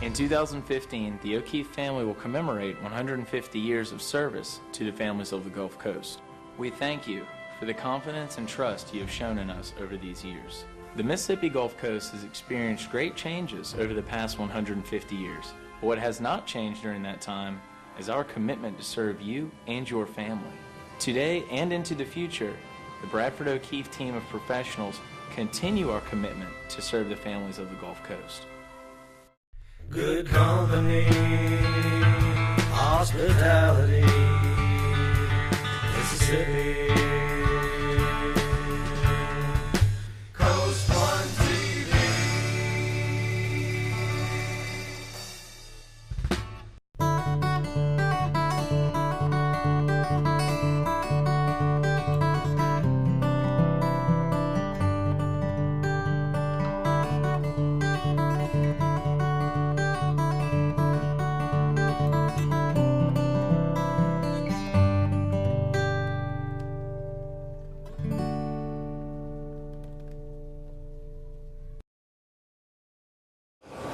In 2015, the O'Keefe family will commemorate 150 years of service to the families of the Gulf Coast. We thank you for the confidence and trust you have shown in us over these years. The Mississippi Gulf Coast has experienced great changes over the past 150 years. But what has not changed during that time is our commitment to serve you and your family. Today and into the future, the Bradford O'Keefe team of professionals continue our commitment to serve the families of the Gulf Coast. Good company, hospitality, Mississippi. Coast One TV.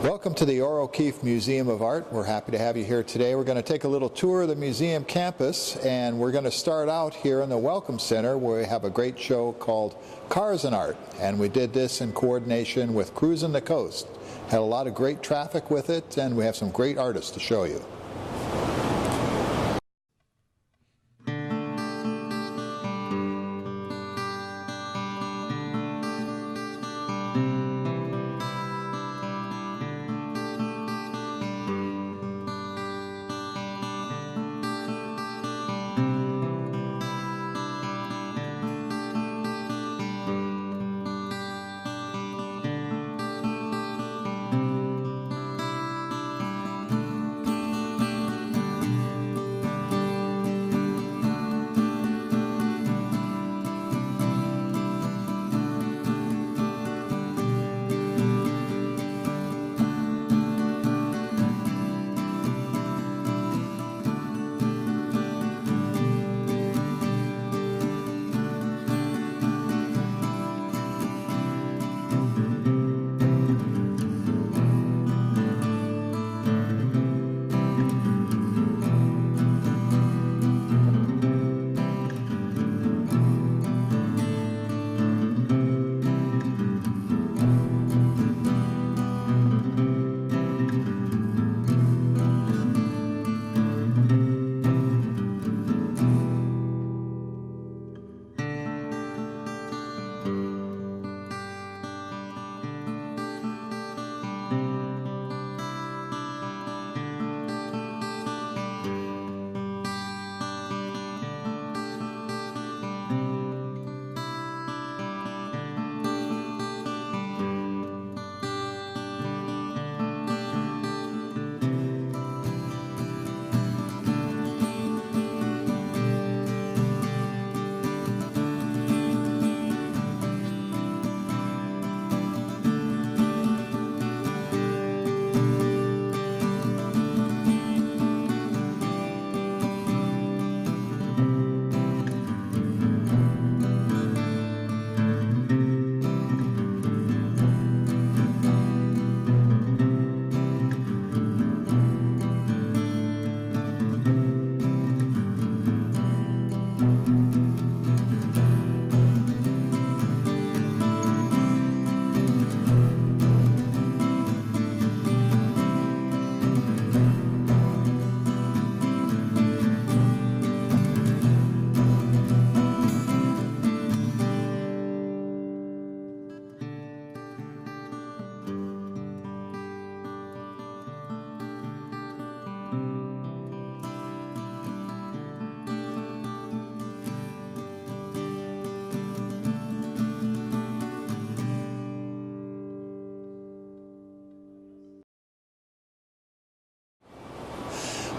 Welcome to the O'Keefe Museum of Art. We're happy to have you here today. We're going to take a little tour of the museum campus, and we're going to start out here in the Welcome Center where we have a great show called Cars and Art, and we did this in coordination with Cruising the Coast. Had a lot of great traffic with it, and we have some great artists to show you.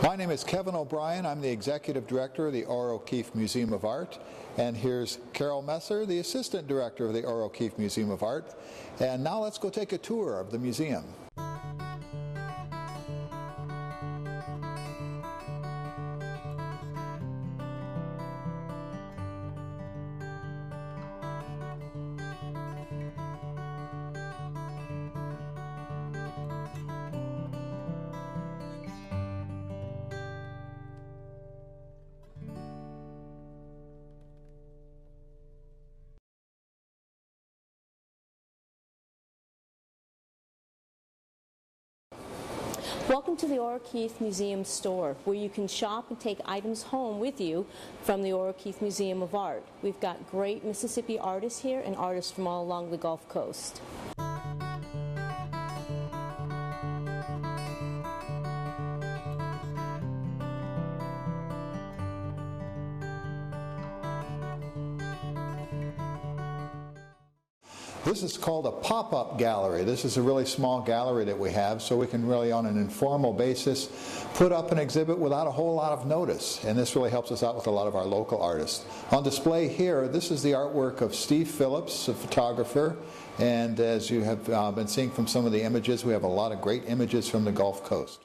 My name is Kevin O'Brien. I'm the Executive Director of the O'Keefe Museum of Art. And here's Carol Messer, the Assistant Director of the O'Keefe Museum of Art. And now let's go take a tour of the museum. Welcome to the O'Keeffe Museum store, where you can shop and take items home with you from the O'Keeffe Museum of Art. We've got great Mississippi artists here and artists from all along the Gulf Coast. This is called a pop-up gallery. This is a really small gallery that we have, so we can really, on an informal basis, put up an exhibit without a whole lot of notice. And this really helps us out with a lot of our local artists. On display here, this is the artwork of Steve Phillips, a photographer. And as you have been seeing from some of the images, we have a lot of great images from the Gulf Coast.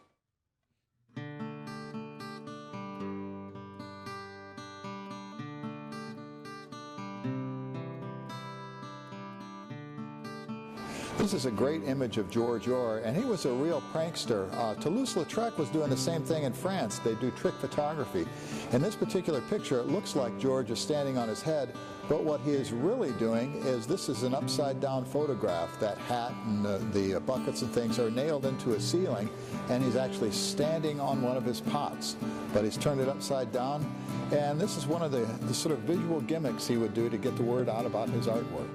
This is a great image of George Orr, and he was a real prankster. Toulouse-Lautrec was doing the same thing in France. They do trick photography. In this particular picture, it looks like George is standing on his head, but what he is really doing is this is an upside-down photograph. That hat and the buckets and things are nailed into a ceiling, and he's actually standing on one of his pots, but he's turned it upside down, and this is one of the sort of visual gimmicks he would do to get the word out about his artwork.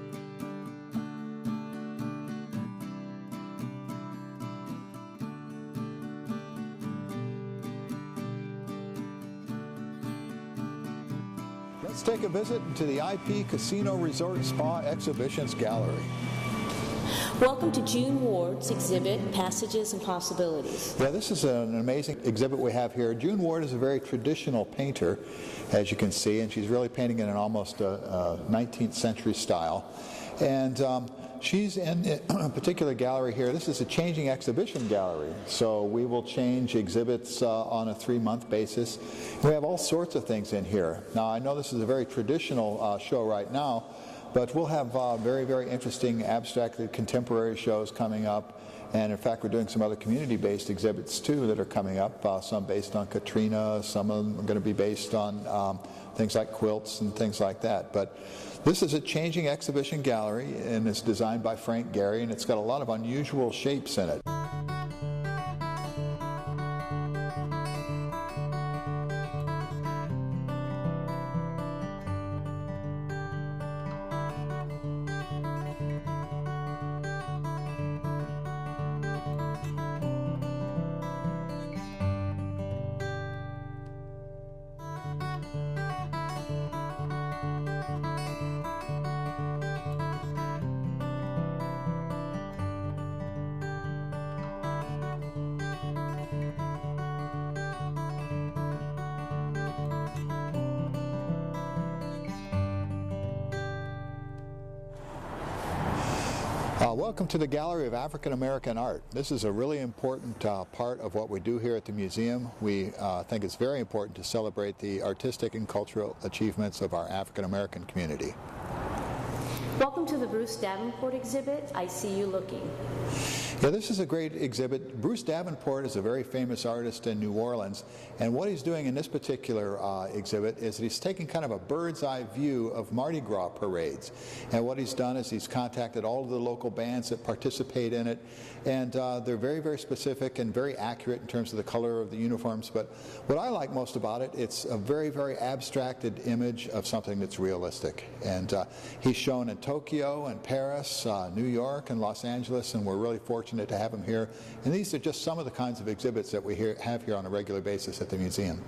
Let's take a visit to the IP Casino Resort Spa Exhibitions Gallery. Welcome to June Ward's exhibit, Passages and Possibilities. Yeah, this is an amazing exhibit we have here. June Ward is a very traditional painter, as you can see, and she's really painting in an almost 19th century style. And she's in a particular gallery here. This is a changing exhibition gallery, so we will change exhibits on a 3-month basis. We have all sorts of things in here. Now, I know this is a very traditional show right now, but we'll have very, very interesting abstract contemporary shows coming up. And in fact, we're doing some other community-based exhibits too that are coming up, some based on Katrina, some of them are going to be based on things like quilts and things like that. But this is a changing exhibition gallery, and it's designed by Frank Gehry, and it's got a lot of unusual shapes in it. Welcome to the Gallery of African American Art. This is a really important part of what we do here at the museum. We think it's very important to celebrate the artistic and cultural achievements of our African American community. Welcome to the Bruce Davenport exhibit, I See You Looking. Yeah, this is a great exhibit. Bruce Davenport is a very famous artist in New Orleans, and what he's doing in this particular exhibit is that he's taking kind of a bird's eye view of Mardi Gras parades. And what he's done is he's contacted all of the local bands that participate in it, and they're very, very specific and very accurate in terms of the color of the uniforms. But what I like most about it, it's a very, very abstracted image of something that's realistic. And he's shown in Tokyo and Paris, New York and Los Angeles, and we're really fortunate to have him here. And these are just some of the kinds of exhibits that we have here on a regular basis at the museum.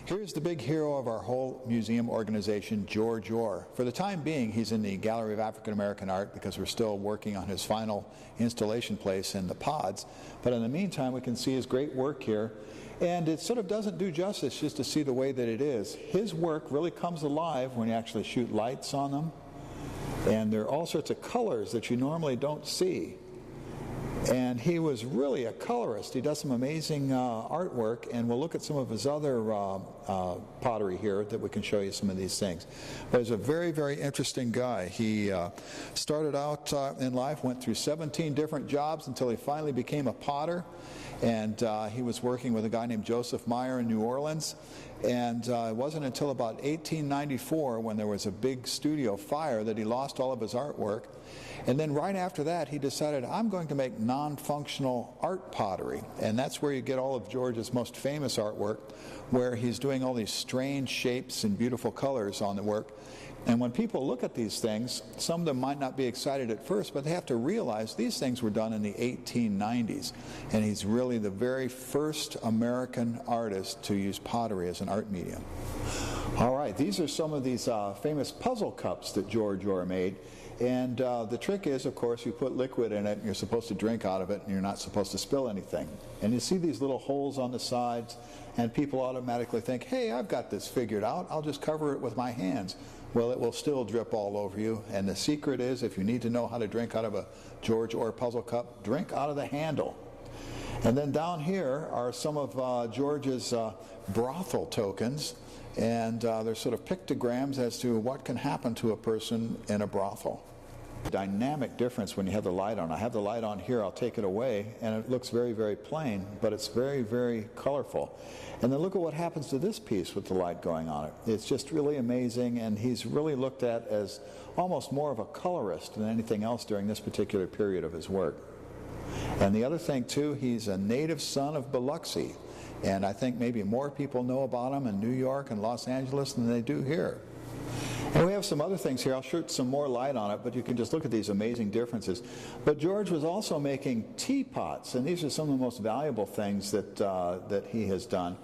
Here's the big hero of our whole museum organization, George Orr. For the time being, he's in the Gallery of African American Art because we're still working on his final installation place in the pods. But in the meantime, we can see his great work here. And it sort of doesn't do justice just to see the way that it is. His work really comes alive when you actually shoot lights on them. And there are all sorts of colors that you normally don't see. And he was really a colorist. He does some amazing artwork, and we'll look at some of his other pottery here that we can show you some of these things. But he's a very, very interesting guy. He started out in life, went through 17 different jobs until he finally became a potter. And he was working with a guy named Joseph Meyer in New Orleans. And it wasn't until about 1894, when there was a big studio fire, that he lost all of his artwork. And then right after that, he decided, I'm going to make non-functional art pottery. And that's where you get all of George's most famous artwork, where he's doing all these strange shapes and beautiful colors on the work. And when people look at these things, some of them might not be excited at first, but they have to realize these things were done in the 1890s. And he's really the very first American artist to use pottery as an art medium. All right, these are some of these famous puzzle cups that George Orr made. And the trick is, of course, you put liquid in it and you're supposed to drink out of it and you're not supposed to spill anything. And you see these little holes on the sides and people automatically think, hey, I've got this figured out. I'll just cover it with my hands. Well, it will still drip all over you. And the secret is, if you need to know how to drink out of a George Orr puzzle cup, drink out of the handle. And then down here are some of George's brothel tokens. And they're sort of pictograms as to what can happen to a person in a brothel. Dynamic difference when you have the light on. I have the light on here, I'll take it away, and it looks very, very plain, but it's very, very colorful. And then look at what happens to this piece with the light going on it. It's just really amazing, and he's really looked at as almost more of a colorist than anything else during this particular period of his work. And the other thing, too, he's a native son of Biloxi. And I think maybe more people know about him in New York and Los Angeles than they do here. And we have some other things here. I'll shoot some more light on it, but you can just look at these amazing differences. But George was also making teapots, and these are some of the most valuable things that he has done.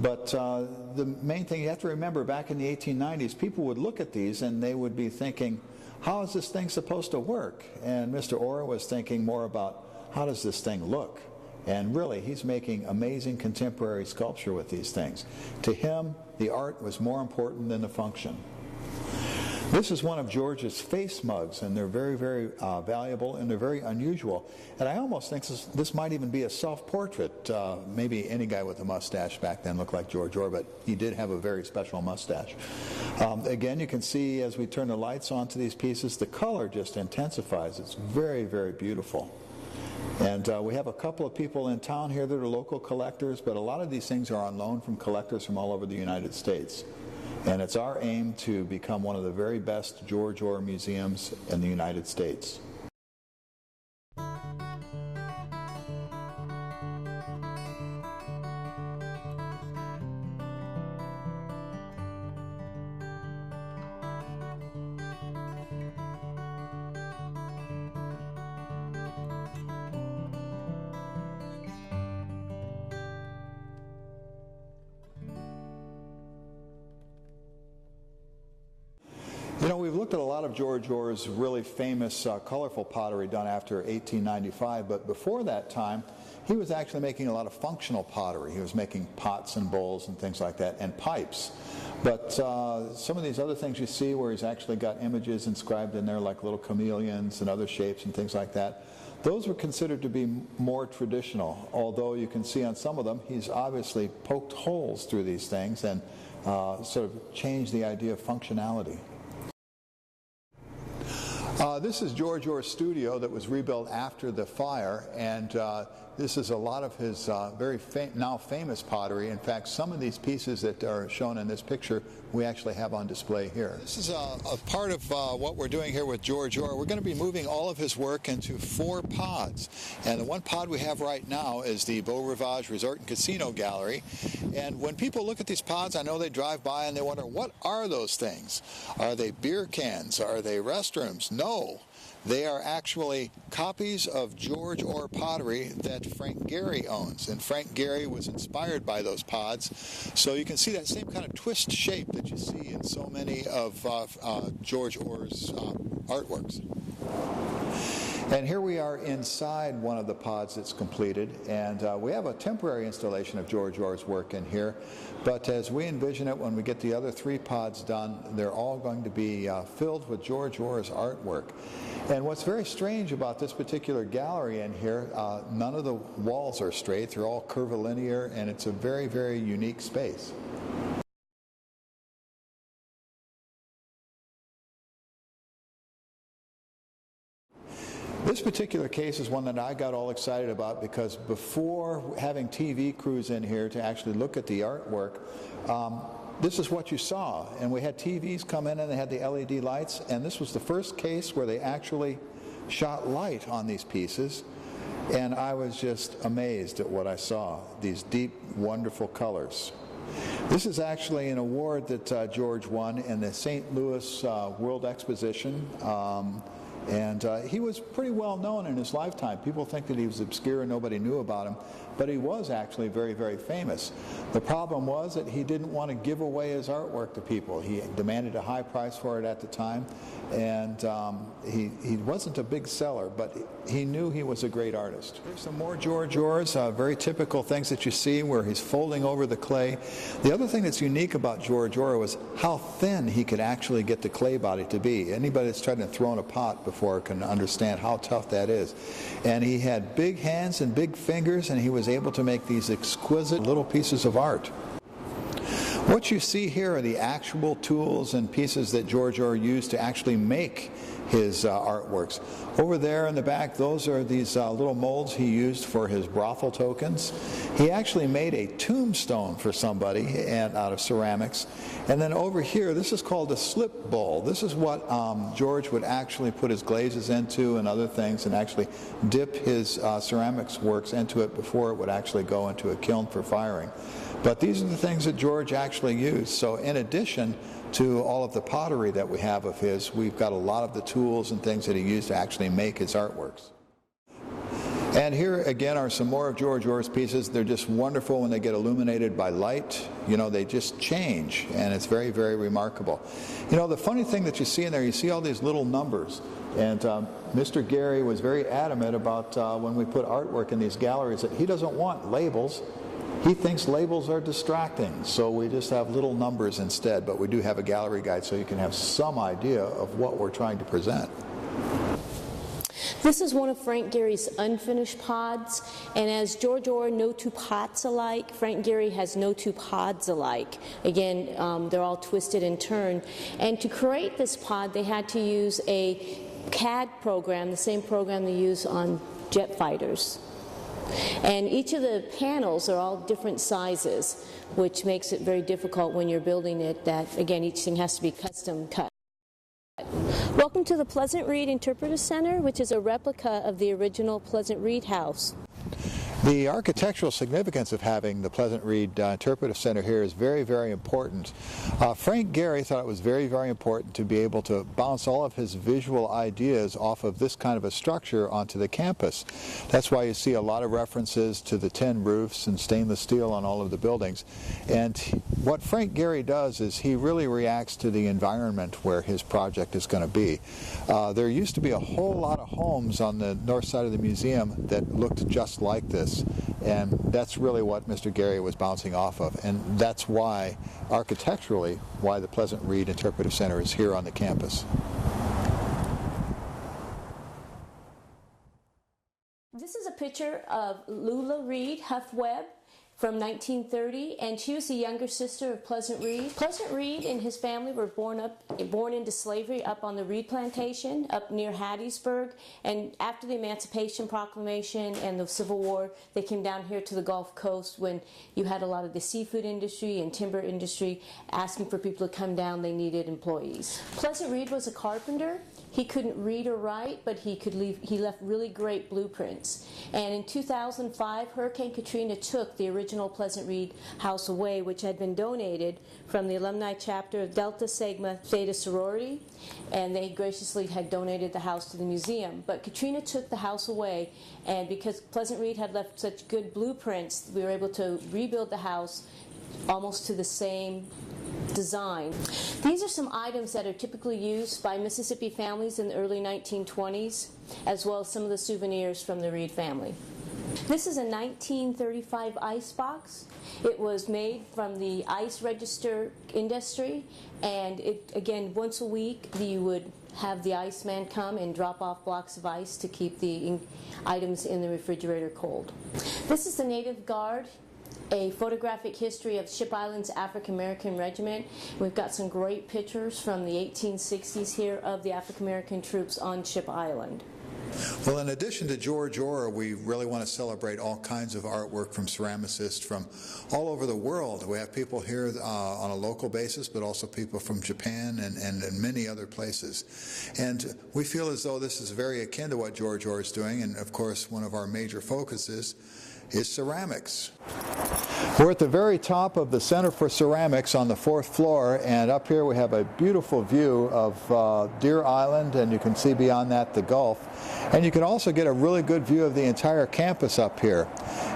But the main thing you have to remember, back in the 1890s, people would look at these and they would be thinking, how is this thing supposed to work? And Mr. Orr was thinking more about, how does this thing look? And really, he's making amazing contemporary sculpture with these things. To him, the art was more important than the function. This is one of George's face mugs, and they're very, very valuable, and they're very unusual. And I almost think this might even be a self-portrait. Maybe any guy with a mustache back then looked like George Orr, but he did have a very special mustache. Again, you can see as we turn the lights onto these pieces, the color just intensifies. It's very, very beautiful. And we have a couple of people in town here that are local collectors, but a lot of these things are on loan from collectors from all over the United States. And it's our aim to become one of the very best George Orr museums in the United States. You know, we've looked at a lot of George Orr's really famous colorful pottery done after 1895, but before that time, he was actually making a lot of functional pottery. He was making pots and bowls and things like that, and pipes. But some of these other things you see where he's actually got images inscribed in there, like little chameleons and other shapes and things like that, those were considered to be more traditional, although you can see on some of them, he's obviously poked holes through these things and sort of changed the idea of functionality. This is George Orr's studio that was rebuilt after the fire, and this is a lot of his now famous pottery. In fact, some of these pieces that are shown in this picture we actually have on display here. This is a part of what we're doing here with George Orr. We're going to be moving all of his work into 4 pods. And the one pod we have right now is the Beau Rivage Resort and Casino Gallery. And when people look at these pods, I know they drive by and they wonder, what are those things? Are they beer cans? Are they restrooms? No. They are actually copies of George Orr pottery that Frank Gehry owns. And Frank Gehry was inspired by those pods. So you can see that same kind of twist shape that you see in so many of George Orr's artworks. And here we are inside one of the pods that's completed, and we have a temporary installation of George Orr's work in here, but as we envision it, when we get the other 3 pods done, they're all going to be filled with George Orr's artwork. And what's very strange about this particular gallery in here, none of the walls are straight, they're all curvilinear, and it's a very, very unique space. This particular case is one that I got all excited about because before having TV crews in here to actually look at the artwork, this is what you saw. And we had TVs come in and they had the LED lights, and this was the first case where they actually shot light on these pieces. And I was just amazed at what I saw, these deep, wonderful colors. This is actually an award that George won in the St. Louis World Exposition. And he was pretty well known in his lifetime. People think that he was obscure and nobody knew about him, but he was actually very, very famous. The problem was that he didn't want to give away his artwork to people. He demanded a high price for it at the time, and he wasn't a big seller, but he knew he was a great artist. Here's some more George Orrs, very typical things that you see where he's folding over the clay. The other thing that's unique about George Orr was how thin he could actually get the clay body to be. Anybody that's tried to throw in a pot before can understand how tough that is. And he had big hands and big fingers, and he was able to make these exquisite little pieces of art. What you see here are the actual tools and pieces that George Orr used to actually make his artworks. Over there in the back, those are these little molds he used for his brothel tokens. He actually made a tombstone for somebody out of ceramics. And then over here, this is called a slip bowl. This is what George would actually put his glazes into and other things, and actually dip his ceramics works into it before it would actually go into a kiln for firing. But these are the things that George actually used. So in addition to all of the pottery that we have of his, we've got a lot of the tools and things that he used to actually make his artworks. And here again are some more of George Orr's pieces. They're just wonderful when they get illuminated by light. You know, they just change, and it's very, very remarkable. You know, the funny thing that you see in there, you see all these little numbers. And Mr. Gary was very adamant about when we put artwork in these galleries that he doesn't want labels. He thinks labels are distracting, so we just have little numbers instead, but we do have a gallery guide so you can have some idea of what we're trying to present. This is one of Frank Gehry's unfinished pods, and as George Orr, no two pots alike, Frank Gehry has no two pods alike. Again, they're all twisted and turned. And to create this pod, they had to use a CAD program, the same program they use on jet fighters. And each of the panels are all different sizes, which makes it very difficult when you're building it that, again, each thing has to be custom cut. Welcome to the Pleasant Reed Interpretive Center, which is a replica of the original Pleasant Reed House. The architectural significance of having the Pleasant Reed Interpretive Center here is very, very important. Frank Gehry thought it was very, very important to be able to bounce all of his visual ideas off of this kind of a structure onto the campus. That's why you see a lot of references to the tin roofs and stainless steel on all of the buildings. And what Frank Gehry does is he really reacts to the environment where his project is going to be. There used to be a whole lot of homes on the north side of the museum that looked just like this. And that's really what Mr. Gehry was bouncing off of. And that's why, architecturally, why the Pleasant Reed Interpretive Center is here on the campus. This is a picture of Lula Reed Huff Webb from 1930, and she was the younger sister of Pleasant Reed. Pleasant Reed and his family were born into slavery up on the Reed Plantation, up near Hattiesburg, and after the Emancipation Proclamation and the Civil War, they came down here to the Gulf Coast when you had a lot of the seafood industry and timber industry asking for people to come down. They needed employees. Pleasant Reed was a carpenter. He couldn't read or write, but he left really great blueprints. And in 2005, Hurricane Katrina took the original Pleasant Reed house away, which had been donated from the alumni chapter of Delta Sigma Theta Sorority, and they graciously had donated the house to the museum. But Katrina took the house away, and because Pleasant Reed had left such good blueprints, we were able to rebuild the house almost to the same design. These are some items that are typically used by Mississippi families in the early 1920s, as well as some of the souvenirs from the Reed family. This is a 1935 ice box. It was made from the ice register industry, and it, again, once a week you would have the iceman come and drop off blocks of ice to keep the items in the refrigerator cold. This is the Native Guard, a photographic history of Ship Island's African American Regiment. We've got some great pictures from the 1860s here of the African American troops on Ship Island. Well, in addition to George Orr, we really want to celebrate all kinds of artwork from ceramicists from all over the world. We have people here on a local basis, but also people from Japan and many other places. And we feel as though this is very akin to what George Orr is doing, and of course one of our major focuses is ceramics. We're at the very top of the Center for Ceramics on the 4th floor, and up here we have a beautiful view of Deer Island, and you can see beyond that the Gulf. And you can also get a really good view of the entire campus up here.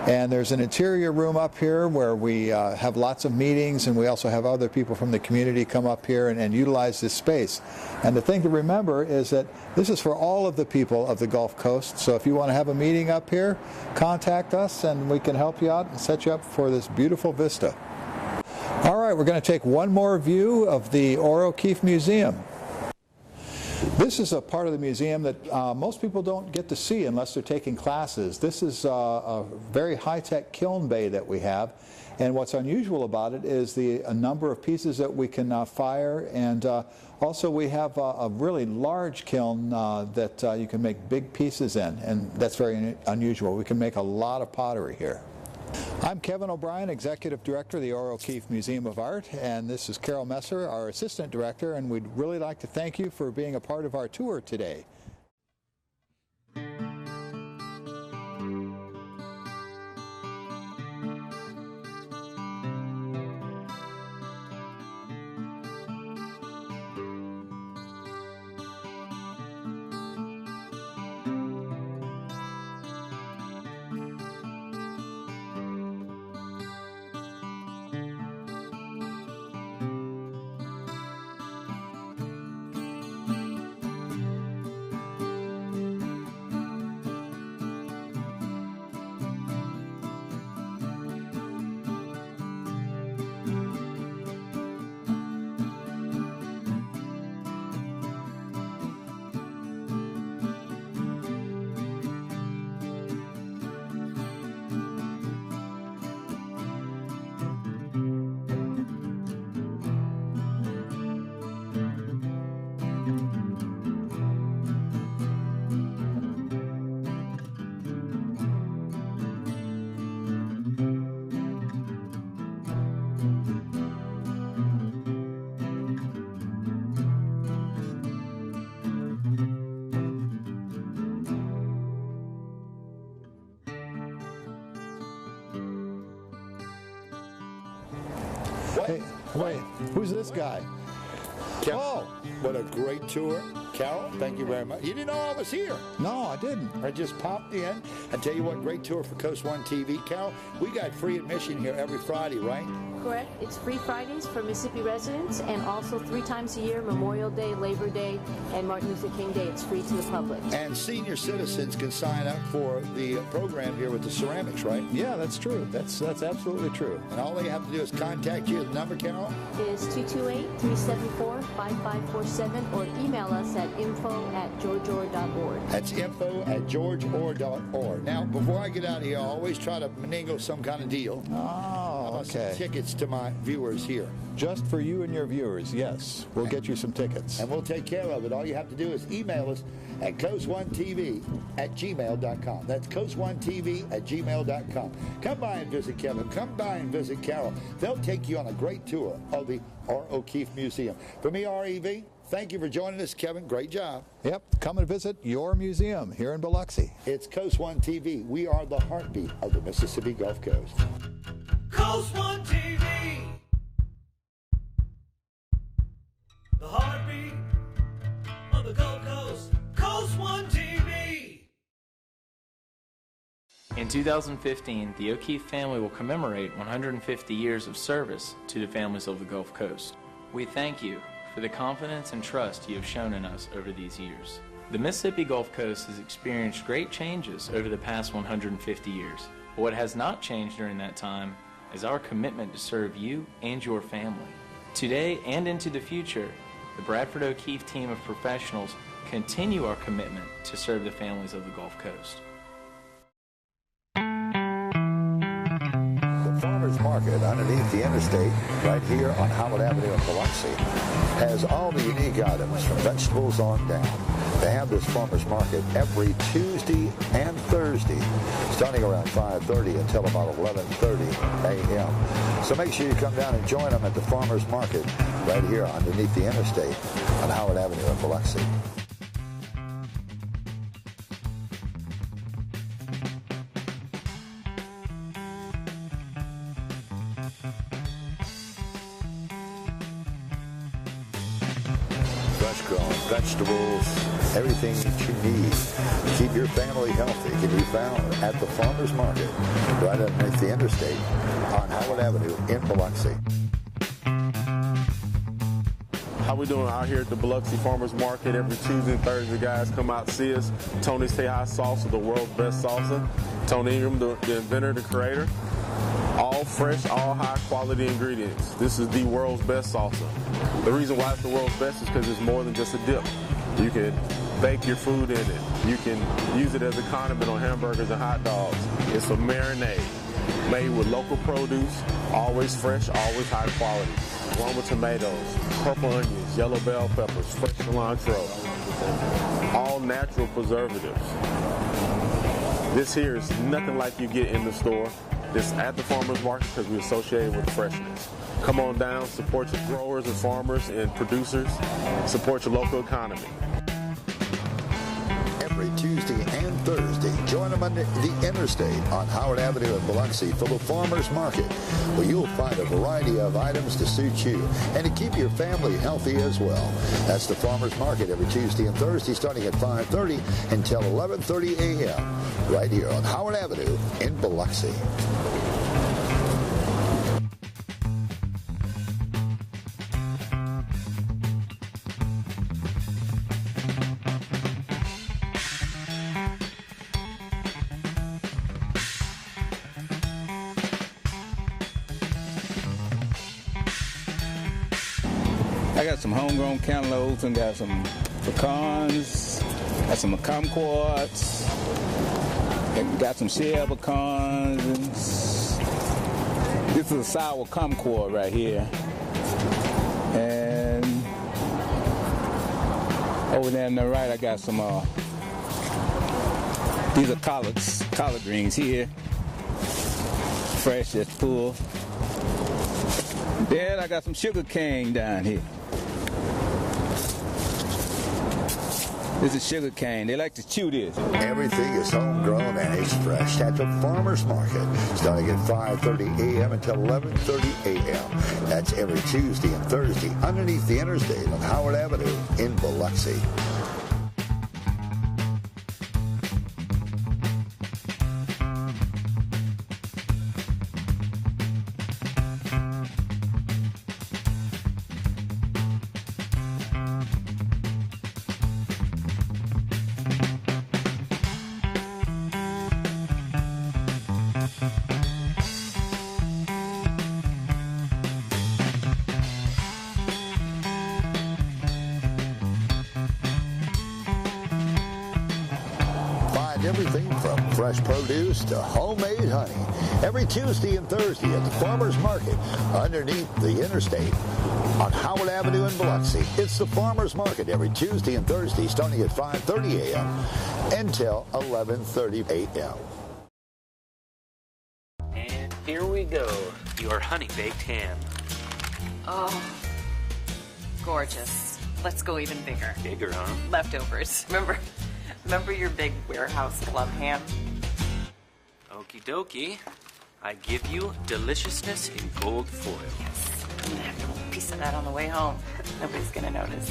And there's an interior room up here where we have lots of meetings, and we also have other people from the community come up here and utilize this space. And the thing to remember is that this is for all of the people of the Gulf Coast, so if you want to have a meeting up here, contact us and we can help you out and set you up for this beautiful vista. All right, we're going to take one more view of the Orr O'Keefe Museum. This is a part of the museum that most people don't get to see unless they're taking classes. This is a very high-tech kiln bay that we have, and what's unusual about it is the number of pieces that we can fire, and also we have a really large kiln that you can make big pieces in, and that's very unusual. We can make a lot of pottery here. I'm Kevin O'Brien, Executive Director of the Orr O'Keefe Museum of Art, and this is Carol Messer, our Assistant Director, and we'd really like to thank you for being a part of our tour today. Hey, wait, who's this guy? Oh, what a great tour. Carol, thank you very much. You didn't know I was here. No, I didn't. I just popped in. I tell you what, great tour for Coast One TV. Carol, we got free admission here every Friday, right? Correct. It's free Fridays for Mississippi residents, and also 3 times a year, Memorial Day, Labor Day, and Martin Luther King Day. It's free to the public. And senior citizens can sign up for the program here with the ceramics, right? Yeah, that's true. That's absolutely true. And all they have to do is contact you. The number, Carol? It is 228-374-5547, or email us at info@georgeorr.org. That's info@georgeorr.org. Now, before I get out of here, I always try to finagle some kind of deal. Oh, okay. Some tickets to my viewers here. Just for you and your viewers, yes. We'll get you some tickets. And we'll take care of it. All you have to do is email us at coast1tv@gmail.com. That's coast1tv@gmail.com. Come by and visit Kevin. Come by and visit Carol. They'll take you on a great tour of the Orr O'Keefe Museum. For me, R.E.V., thank you for joining us, Kevin. Great job. Yep. Come and visit your museum here in Biloxi. It's Coast One TV. We are the heartbeat of the Mississippi Gulf Coast. Coast One TV, the heartbeat of the Gulf Coast. Coast One TV. In 2015, the O'Keefe family will commemorate 150 years of service to the families of the Gulf Coast. We thank you for the confidence and trust you have shown in us over these years. The Mississippi Gulf Coast has experienced great changes over the past 150 years. But what has not changed during that time is our commitment to serve you and your family. Today and into the future, the Bradford O'Keefe team of professionals continue our commitment to serve the families of the Gulf Coast. The Farmers Market underneath the interstate, right here on Howard Avenue in Biloxi, has all the unique items from vegetables on down. They have this farmers market every Tuesday and Thursday, starting around 5:30 until about 11:30 a.m. So make sure you come down and join them at the farmers market right here underneath the interstate on Howard Avenue in Biloxi. Fresh-grown vegetables, everything that you need to keep your family healthy can be found at the farmers market right underneath the interstate on Howard Avenue in Biloxi. How we doing out here at the Biloxi Farmers Market every Tuesday and Thursday, guys? Come out, see us. Tony's Tejas Salsa, the world's best salsa. Tony Ingram, the inventor, the creator. All fresh, all high-quality ingredients. This is the world's best salsa. The reason why it's the world's best is because it's more than just a dip. You can bake your food in it. You can use it as a condiment on hamburgers and hot dogs. It's a marinade made with local produce, always fresh, always high quality. One with tomatoes, purple onions, yellow bell peppers, fresh cilantro, all natural preservatives. This here is nothing like you get in the store. This at the farmers market because we're associated with freshness. Come on down, support your growers and farmers and producers, support your local economy. Every Tuesday and Thursday, join them on the interstate on Howard Avenue in Biloxi for the farmers market, where you'll find a variety of items to suit you and to keep your family healthy as well. That's the farmers market every Tuesday and Thursday, starting at 5:30 until 11:30 a.m. right here on Howard Avenue in Biloxi. I got some homegrown cantaloupes and got some pecans, got some kumquats, and got some shell pecans. This is a sour kumquat right here. And over there on the right, I got some, these are collard greens here. Fresh, just pulled. Then I got some sugar cane down here. This is sugar cane. They like to chew this. Everything is homegrown and it's fresh at the farmers market, starting at 5:30 a.m. until 11:30 a.m. That's every Tuesday and Thursday underneath the interstate on Howard Avenue in Biloxi. Everything from fresh produce to homemade honey. Every Tuesday and Thursday at the farmers market underneath the interstate on Howard Avenue in Biloxi. It's the farmers market every Tuesday and Thursday starting at 5:30 a.m. until 11:30 a.m. And here we go, your honey-baked ham. Oh, gorgeous. Let's go even bigger. Bigger, huh? Leftovers. Remember your big warehouse club ham? Okie dokie. I give you deliciousness in gold foil. Yes. I'm gonna have a piece of that on the way home. Nobody's gonna notice.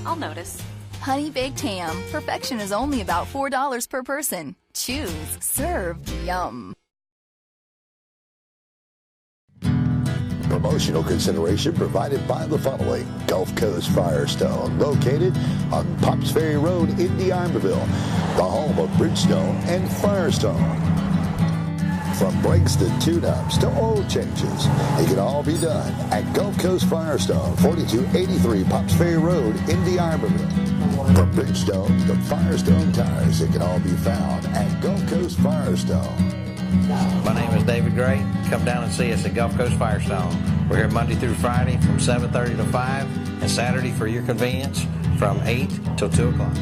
I'll notice. Honey baked ham. Perfection is only about $4 per person. Choose. Serve. Yum. Promotional consideration provided by the following: Gulf Coast Firestone, located on Pops Ferry Road in Iberville, the home of Bridgestone and Firestone. From brakes to tune-ups to oil changes, it can all be done at Gulf Coast Firestone, 4283 Pops Ferry Road in Iberville. From Bridgestone to Firestone tires, it can all be found at Gulf Coast Firestone. My name is David Gray. Come down and see us at Gulf Coast Firestone. We're here Monday through Friday from 7:30 to 5, and Saturday for your convenience from 8 till 2 o'clock.